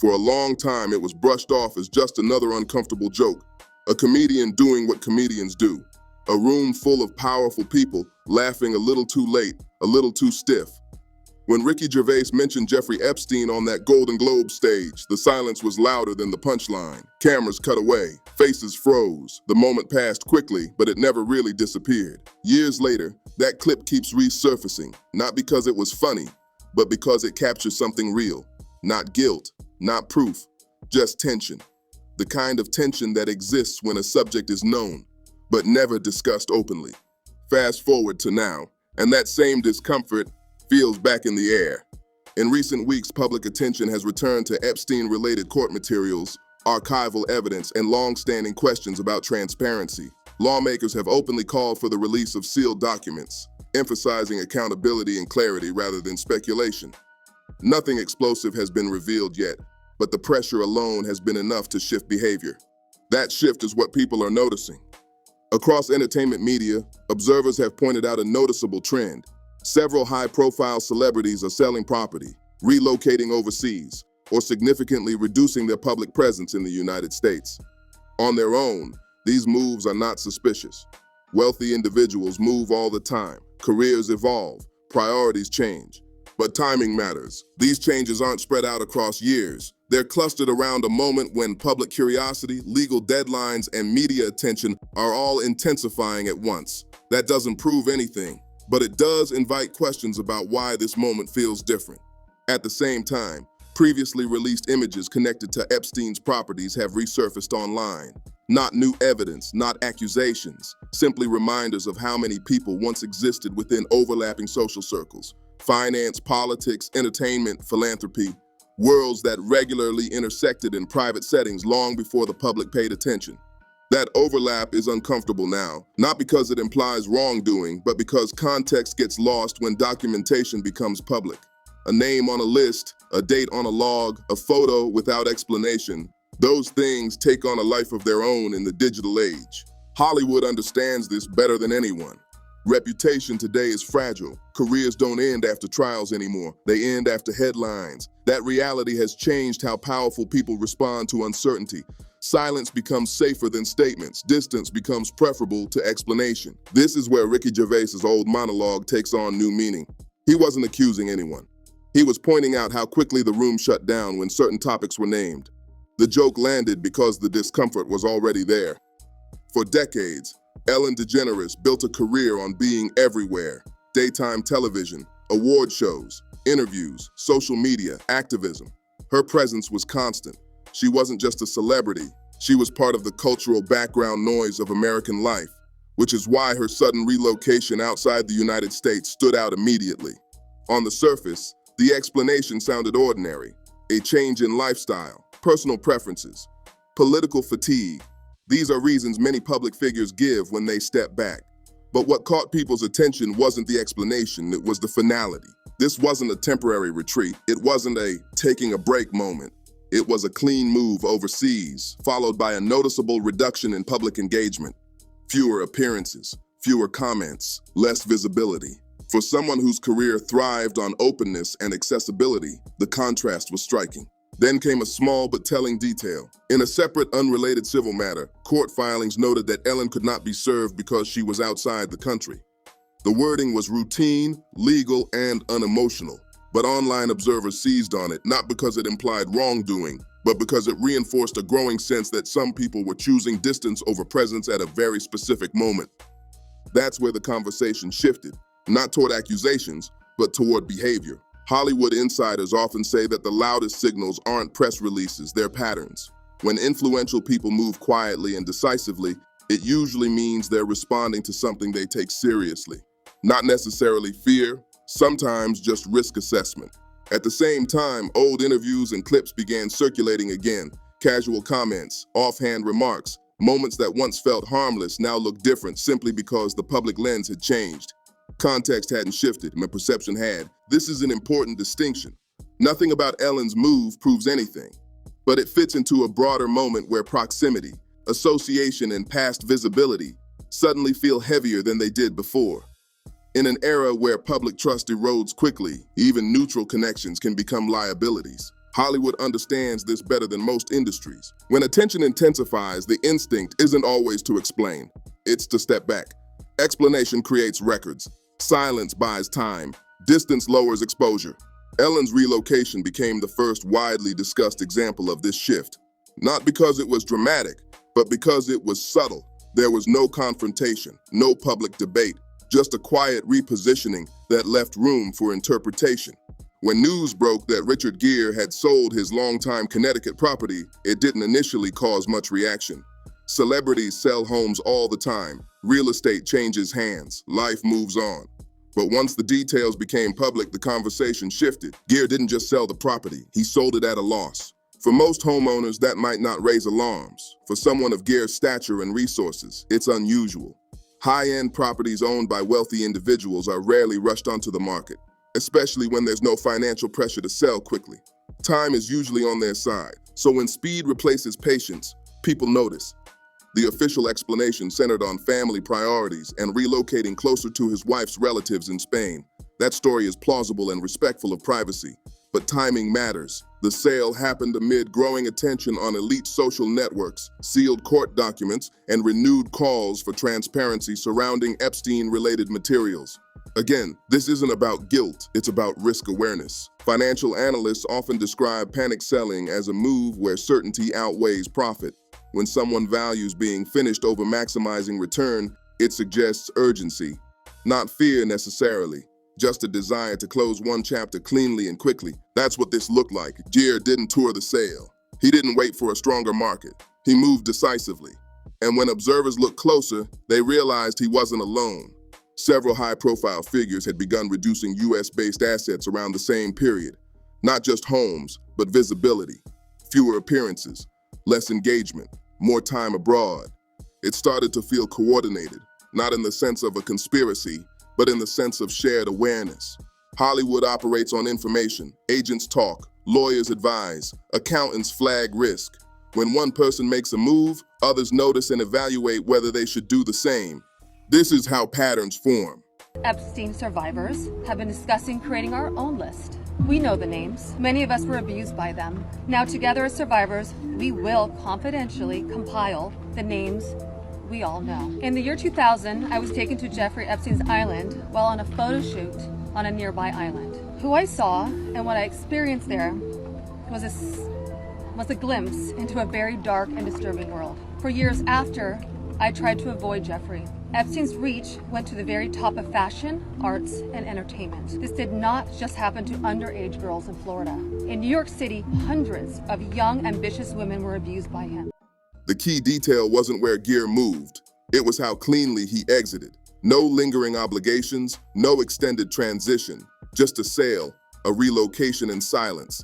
For a long time, it was brushed off as just another uncomfortable joke, a comedian doing what comedians do. A room full of powerful people laughing a little too late, a little too stiff. When Ricky Gervais mentioned Jeffrey Epstein on that Golden Globe stage, the silence was louder than the punchline. Cameras cut away, faces froze. The moment passed quickly, but it never really disappeared. Years later, that clip keeps resurfacing, not because it was funny, but because it captures something real. Not guilt, not proof, just tension. The kind of tension that exists when a subject is known, but never discussed openly. Fast forward to now, and that same discomfort feels back in the air. In recent weeks, public attention has returned to Epstein-related court materials, archival evidence, and long-standing questions about transparency. Lawmakers have openly called for the release of sealed documents, emphasizing accountability and clarity rather than speculation. Nothing explosive has been revealed yet, but the pressure alone has been enough to shift behavior. That shift is what people are noticing. Across entertainment media, observers have pointed out a noticeable trend. Several high-profile celebrities are selling property, relocating overseas, or significantly reducing their public presence in the United States. On their own, these moves are not suspicious. Wealthy individuals move all the time. Careers evolve, priorities change. But timing matters. These changes aren't spread out across years. They're clustered around a moment when public curiosity, legal deadlines, and media attention are all intensifying at once. That doesn't prove anything, but it does invite questions about why this moment feels different. At the same time, previously released images connected to Epstein's properties have resurfaced online. Not new evidence, not accusations, simply reminders of how many people once existed within overlapping social circles. Finance, politics, entertainment, philanthropy, worlds that regularly intersected in private settings long before the public paid attention. That overlap is uncomfortable now, not because it implies wrongdoing, but because context gets lost when documentation becomes public. A name on a list, a date on a log, a photo without explanation, those things take on a life of their own in the digital age. Hollywood understands this better than anyone. Reputation today is fragile. Careers don't end after trials anymore. They end after headlines. That reality has changed how powerful people respond to uncertainty. Silence becomes safer than statements. Distance becomes preferable to explanation. This is where Ricky Gervais's old monologue takes on new meaning. He wasn't accusing anyone. He was pointing out how quickly the room shut down when certain topics were named. The joke landed because the discomfort was already there. For decades, Ellen DeGeneres built a career on being everywhere. Daytime television, award shows, interviews, social media, activism. Her presence was constant. She wasn't just a celebrity. She was part of the cultural background noise of American life, which is why her sudden relocation outside the United States stood out immediately. On the surface, the explanation sounded ordinary. A change in lifestyle, personal preferences, political fatigue. These are reasons many public figures give when they step back. But what caught people's attention wasn't the explanation, it was the finality. This wasn't a temporary retreat. It wasn't a taking a break moment. It was a clean move overseas, followed by a noticeable reduction in public engagement. Fewer appearances, fewer comments, less visibility. For someone whose career thrived on openness and accessibility, the contrast was striking. Then came a small but telling detail. In a separate, unrelated civil matter, court filings noted that Ellen could not be served because she was outside the country. The wording was routine, legal, and unemotional, but online observers seized on it not because it implied wrongdoing, but because it reinforced a growing sense that some people were choosing distance over presence at a very specific moment. That's where the conversation shifted, not toward accusations, but toward behavior. Hollywood insiders often say that the loudest signals aren't press releases, they're patterns. When influential people move quietly and decisively, it usually means they're responding to something they take seriously. Not necessarily fear, sometimes just risk assessment. At the same time, old interviews and clips began circulating again. Casual comments, offhand remarks, moments that once felt harmless now look different simply because the public lens had changed. Context hadn't shifted, my perception had. This is an important distinction. Nothing about Ellen's move proves anything, but it fits into a broader moment where proximity, association, and past visibility suddenly feel heavier than they did before. In an era where public trust erodes quickly, even neutral connections can become liabilities. Hollywood understands this better than most industries. When attention intensifies, the instinct isn't always to explain. It's to step back. Explanation creates records. Silence buys time. Distance lowers exposure. Ellen's relocation became the first widely discussed example of this shift. Not because it was dramatic, but because it was subtle. There was no confrontation, no public debate, just a quiet repositioning that left room for interpretation. When news broke that Richard Gere had sold his longtime Connecticut property, it didn't initially cause much reaction. Celebrities sell homes all the time. Real estate changes hands. Life moves on. But once the details became public, the conversation shifted. Gere didn't just sell the property, he sold it at a loss. For most homeowners, that might not raise alarms. For someone of Gere's stature and resources, it's unusual. High-end properties owned by wealthy individuals are rarely rushed onto the market, especially when there's no financial pressure to sell quickly. Time is usually on their side, so when speed replaces patience, people notice. The official explanation centered on family priorities and relocating closer to his wife's relatives in Spain. That story is plausible and respectful of privacy, but timing matters. The sale happened amid growing attention on elite social networks, sealed court documents, and renewed calls for transparency surrounding Epstein-related materials. Again, this isn't about guilt, it's about risk awareness. Financial analysts often describe panic selling as a move where certainty outweighs profit. When someone values being finished over maximizing return, it suggests urgency, not fear necessarily, just a desire to close one chapter cleanly and quickly. That's what this looked like. Gere didn't tour the sale. He didn't wait for a stronger market. He moved decisively. And when observers looked closer, they realized he wasn't alone. Several high-profile figures had begun reducing US-based assets around the same period. Not just homes, but visibility, fewer appearances, less engagement, more time abroad. It started to feel coordinated, not in the sense of a conspiracy, but in the sense of shared awareness. Hollywood operates on information. Agents talk, lawyers advise, accountants flag risk. When one person makes a move, others notice and evaluate whether they should do the same. This is how patterns form. Epstein survivors have been discussing creating our own list. We know the names. Many of us were abused by them. Now together as survivors, we will confidentially compile the names we all know. In the year 2000, I was taken to Jeffrey Epstein's island while on a photo shoot on a nearby island. Who I saw and what I experienced there was a glimpse into a very dark and disturbing world. For years after, I tried to avoid Jeffrey. Epstein's reach went to the very top of fashion, arts, and entertainment. This did not just happen to underage girls in Florida. In New York City, hundreds of young, ambitious women were abused by him. The key detail wasn't where Gere moved. It was how cleanly he exited. No lingering obligations, no extended transition, just a sale, a relocation and silence.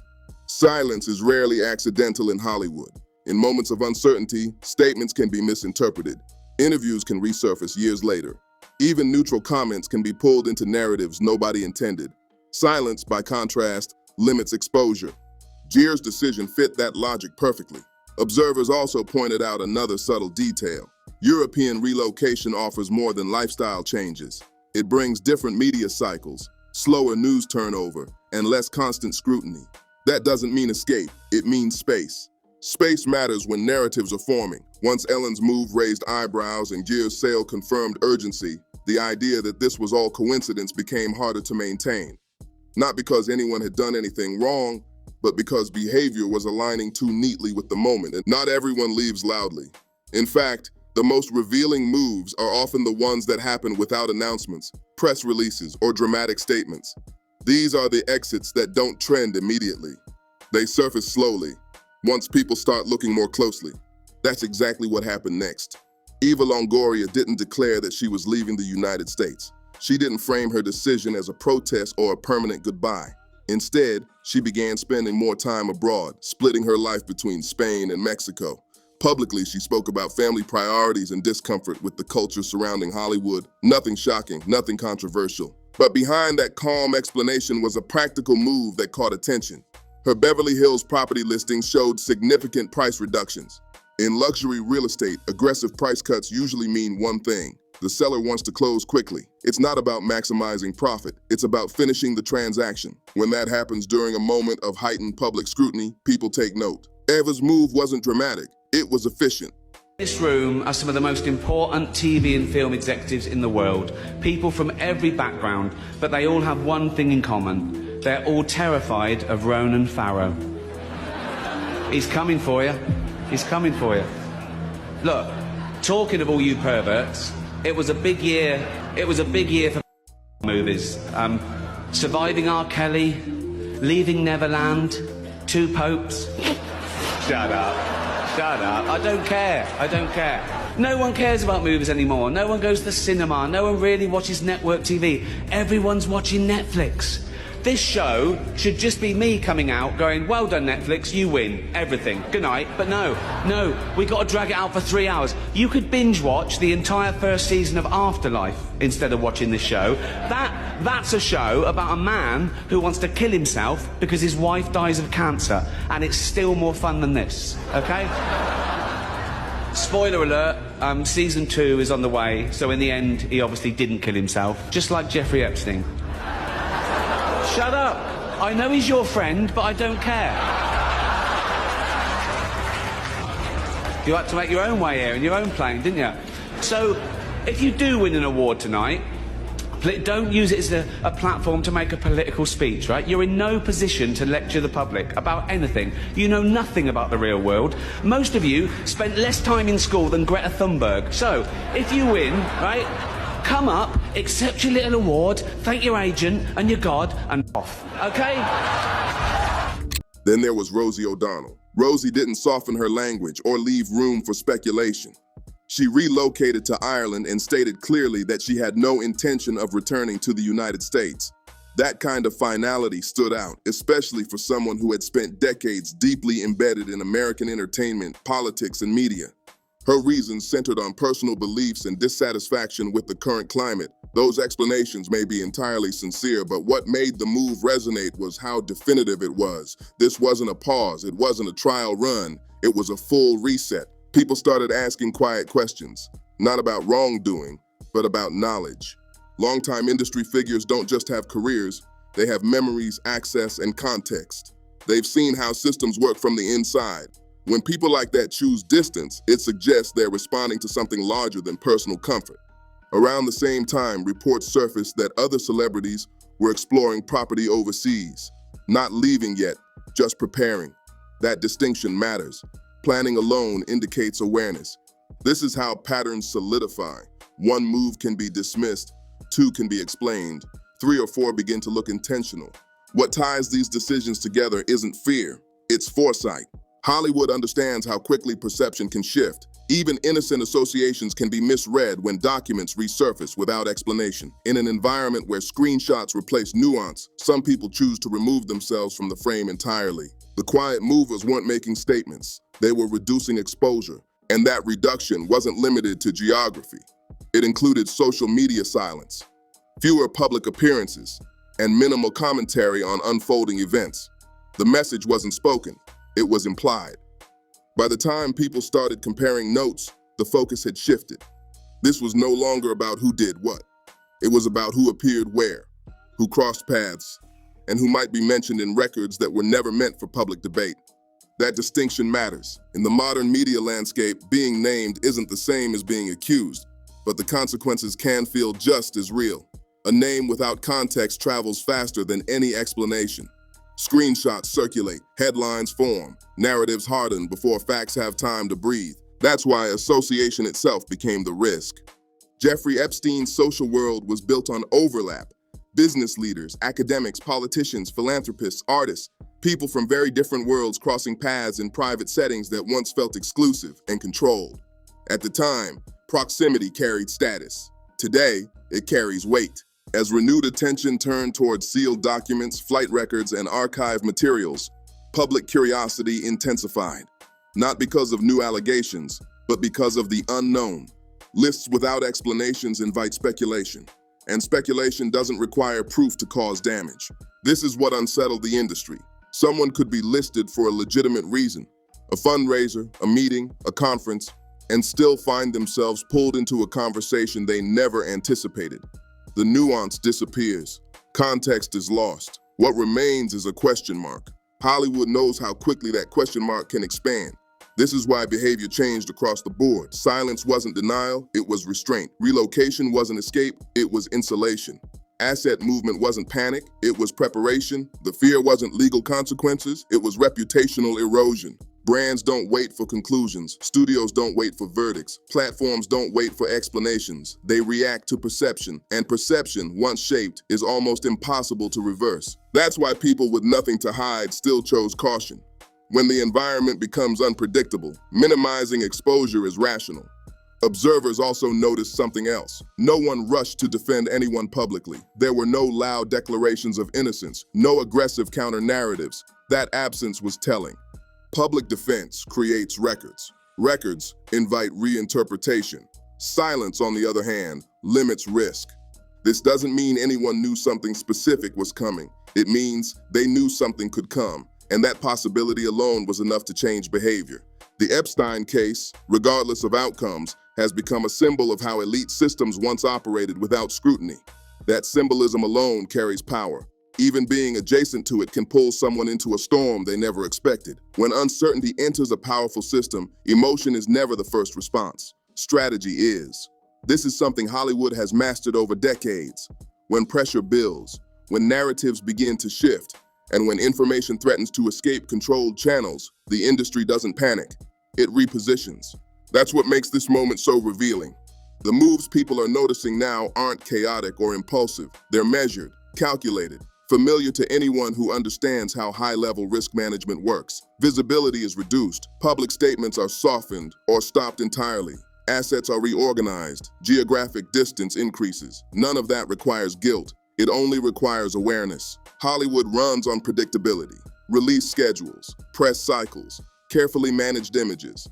Silence is rarely accidental in Hollywood. In moments of uncertainty, statements can be misinterpreted. Interviews can resurface years later. Even neutral comments can be pulled into narratives nobody intended. Silence, by contrast, limits exposure. Gere's decision fit that logic perfectly. Observers also pointed out another subtle detail. European relocation offers more than lifestyle changes. It brings different media cycles, slower news turnover, and less constant scrutiny. That doesn't mean escape, it means space. Space matters when narratives are forming. Once Ellen's move raised eyebrows and Gere's sale confirmed urgency, the idea that this was all coincidence became harder to maintain. Not because anyone had done anything wrong, but because behavior was aligning too neatly with the moment, and not everyone leaves loudly. In fact, the most revealing moves are often the ones that happen without announcements, press releases, or dramatic statements. These are the exits that don't trend immediately. They surface slowly, once people start looking more closely. That's exactly what happened next. Eva Longoria didn't declare that she was leaving the United States. She didn't frame her decision as a protest or a permanent goodbye. Instead, she began spending more time abroad, splitting her life between Spain and Mexico. Publicly, she spoke about family priorities and discomfort with the culture surrounding Hollywood. Nothing shocking, nothing controversial. But behind that calm explanation was a practical move that caught attention. Her Beverly Hills property listing showed significant price reductions. In luxury real estate, aggressive price cuts usually mean one thing. The seller wants to close quickly. It's not about maximizing profit, it's about finishing the transaction. When that happens during a moment of heightened public scrutiny, people take note. Eva's move wasn't dramatic, it was efficient. This room are some of the most important TV and film executives in the world. People from every background, but they all have one thing in common. They're all terrified of Ronan Farrow. He's coming for you. He's coming for you. Look, talking of all you perverts, it was a big year. It was a big year for movies. Surviving R. Kelly, Leaving Neverland, Two Popes. Shut up. Shut up. I don't care. I don't care. No one cares about movies anymore. No one goes to the cinema. No one really watches network TV. Everyone's watching Netflix. This show should just be me coming out going, well done Netflix, you win everything. Good night. But no, we got to drag it out for 3 hours. You could binge watch the entire first season of Afterlife instead of watching this show. That's a show about a man who wants to kill himself because his wife dies of cancer, and it's still more fun than this, okay? Spoiler alert, season 2 is on the way, so in the end he obviously didn't kill himself, just like Jeffrey Epstein. Shut up. I know he's your friend, but I don't care. You had to make your own way here in your own plane, didn't you? So, if you do win an award tonight, don't use it as a platform to make a political speech, right? You're in no position to lecture the public about anything. You know nothing about the real world. Most of you spent less time in school than Greta Thunberg. So, if you win, right, come up, accept your little award, thank your agent and your God, and off. Okay? Then there was Rosie O'Donnell. Rosie didn't soften her language or leave room for speculation. She relocated to Ireland and stated clearly that she had no intention of returning to the United States. That kind of finality stood out, especially for someone who had spent decades deeply embedded in American entertainment, politics, and media. Her reasons centered on personal beliefs and dissatisfaction with the current climate. Those explanations may be entirely sincere, but what made the move resonate was how definitive it was. This wasn't a pause, it wasn't a trial run, it was a full reset. People started asking quiet questions, not about wrongdoing, but about knowledge. Longtime industry figures don't just have careers, they have memories, access, and context. They've seen how systems work from the inside. When people like that choose distance, it suggests they're responding to something larger than personal comfort. Around the same time, reports surfaced that other celebrities were exploring property overseas, not leaving yet, just preparing. That distinction matters. Planning alone indicates awareness. This is how patterns solidify. One move can be dismissed, 2 can be explained, 3 or 4 begin to look intentional. What ties these decisions together isn't fear, it's foresight. Hollywood understands how quickly perception can shift. Even innocent associations can be misread when documents resurface without explanation. In an environment where screenshots replace nuance, some people choose to remove themselves from the frame entirely. The quiet movers weren't making statements. They were reducing exposure, and that reduction wasn't limited to geography. It included social media silence, fewer public appearances, and minimal commentary on unfolding events. The message wasn't spoken, it was implied. By the time people started comparing notes, the focus had shifted. This was no longer about who did what. It was about who appeared where, who crossed paths, and who might be mentioned in records that were never meant for public debate. That distinction matters. In the modern media landscape, being named isn't the same as being accused, but the consequences can feel just as real. A name without context travels faster than any explanation. Screenshots circulate, headlines form, narratives harden before facts have time to breathe. That's why association itself became the risk. Jeffrey Epstein's social world was built on overlap. Business leaders, academics, politicians, philanthropists, artists, people from very different worlds crossing paths in private settings that once felt exclusive and controlled. At the time, proximity carried status. Today, it carries weight. As renewed attention turned towards sealed documents, flight records, and archive materials, public curiosity intensified. Not because of new allegations, but because of the unknown. Lists without explanations invite speculation, and speculation doesn't require proof to cause damage. This is what unsettled the industry. Someone could be listed for a legitimate reason, a fundraiser, a meeting, a conference, and still find themselves pulled into a conversation they never anticipated. The nuance disappears. Context is lost. What remains is a question mark. Hollywood knows how quickly that question mark can expand. This is why behavior changed across the board. Silence wasn't denial, it was restraint. Relocation wasn't escape, it was insulation. Asset movement wasn't panic, it was preparation. The fear wasn't legal consequences, it was reputational erosion. Brands don't wait for conclusions. Studios don't wait for verdicts. Platforms don't wait for explanations. They react to perception. And perception, once shaped, is almost impossible to reverse. That's why people with nothing to hide still chose caution. When the environment becomes unpredictable, minimizing exposure is rational. Observers also noticed something else. No one rushed to defend anyone publicly. There were no loud declarations of innocence, no aggressive counter-narratives. That absence was telling. Public defense creates records. Records invite reinterpretation. Silence, on the other hand, limits risk. This doesn't mean anyone knew something specific was coming. It means they knew something could come, and that possibility alone was enough to change behavior. The Epstein case, regardless of outcomes, has become a symbol of how elite systems once operated without scrutiny. That symbolism alone carries power. Even being adjacent to it can pull someone into a storm they never expected. When uncertainty enters a powerful system, emotion is never the first response. Strategy is. This is something Hollywood has mastered over decades. When pressure builds, when narratives begin to shift, and when information threatens to escape controlled channels, the industry doesn't panic. It repositions. That's what makes this moment so revealing. The moves people are noticing now aren't chaotic or impulsive. They're measured, calculated, familiar to anyone who understands how high-level risk management works. Visibility is reduced, public statements are softened or stopped entirely. Assets are reorganized, geographic distance increases. None of that requires guilt. It only requires awareness. Hollywood runs on predictability, release schedules, press cycles, carefully managed images.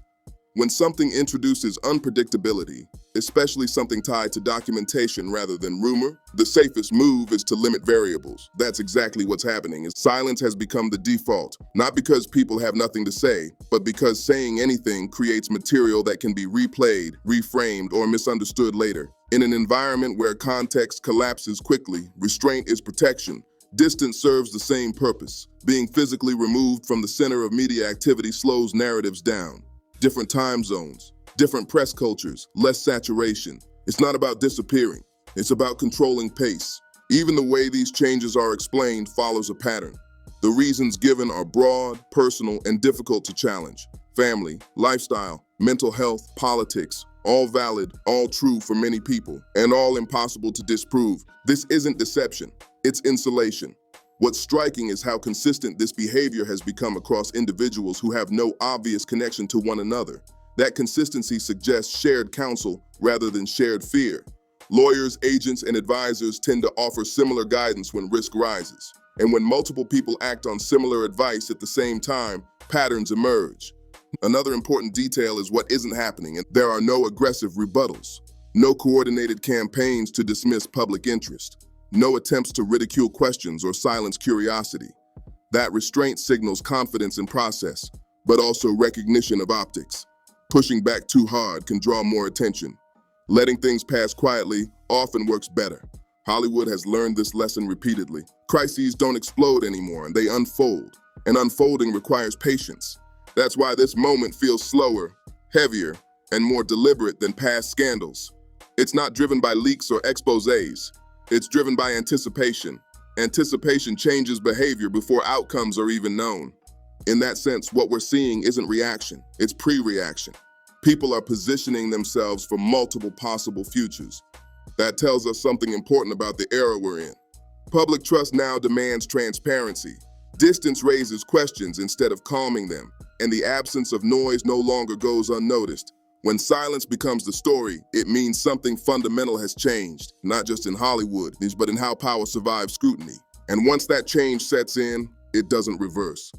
When something introduces unpredictability, especially something tied to documentation rather than rumor, the safest move is to limit variables. That's exactly what's happening. Silence has become the default, not because people have nothing to say, but because saying anything creates material that can be replayed, reframed, or misunderstood later. In an environment where context collapses quickly, restraint is protection. Distance serves the same purpose. Being physically removed from the center of media activity slows narratives down. Different time zones, different press cultures, less saturation. It's not about disappearing. It's about controlling pace. Even the way these changes are explained follows a pattern. The reasons given are broad, personal, and difficult to challenge. Family, lifestyle, mental health, politics, all valid, all true for many people, and all impossible to disprove. This isn't deception, it's insulation. What's striking is how consistent this behavior has become across individuals who have no obvious connection to one another. That consistency suggests shared counsel rather than shared fear. Lawyers, agents, and advisors tend to offer similar guidance when risk rises. And when multiple people act on similar advice at the same time, patterns emerge. Another important detail is what isn't happening, and there are no aggressive rebuttals, no coordinated campaigns to dismiss public interest, no attempts to ridicule questions or silence curiosity. That restraint signals confidence in process, but also recognition of optics. Pushing back too hard can draw more attention. Letting things pass quietly often works better. Hollywood has learned this lesson repeatedly. Crises don't explode anymore, and they unfold. And unfolding requires patience. That's why this moment feels slower, heavier, and more deliberate than past scandals. It's not driven by leaks or exposés. It's driven by anticipation. Anticipation changes behavior before outcomes are even known. In that sense, what we're seeing isn't reaction, it's pre-reaction. People are positioning themselves for multiple possible futures. That tells us something important about the era we're in. Public trust now demands transparency. Distance raises questions instead of calming them, and the absence of noise no longer goes unnoticed. When silence becomes the story, it means something fundamental has changed, not just in Hollywood, but in how power survives scrutiny. And once that change sets in, it doesn't reverse.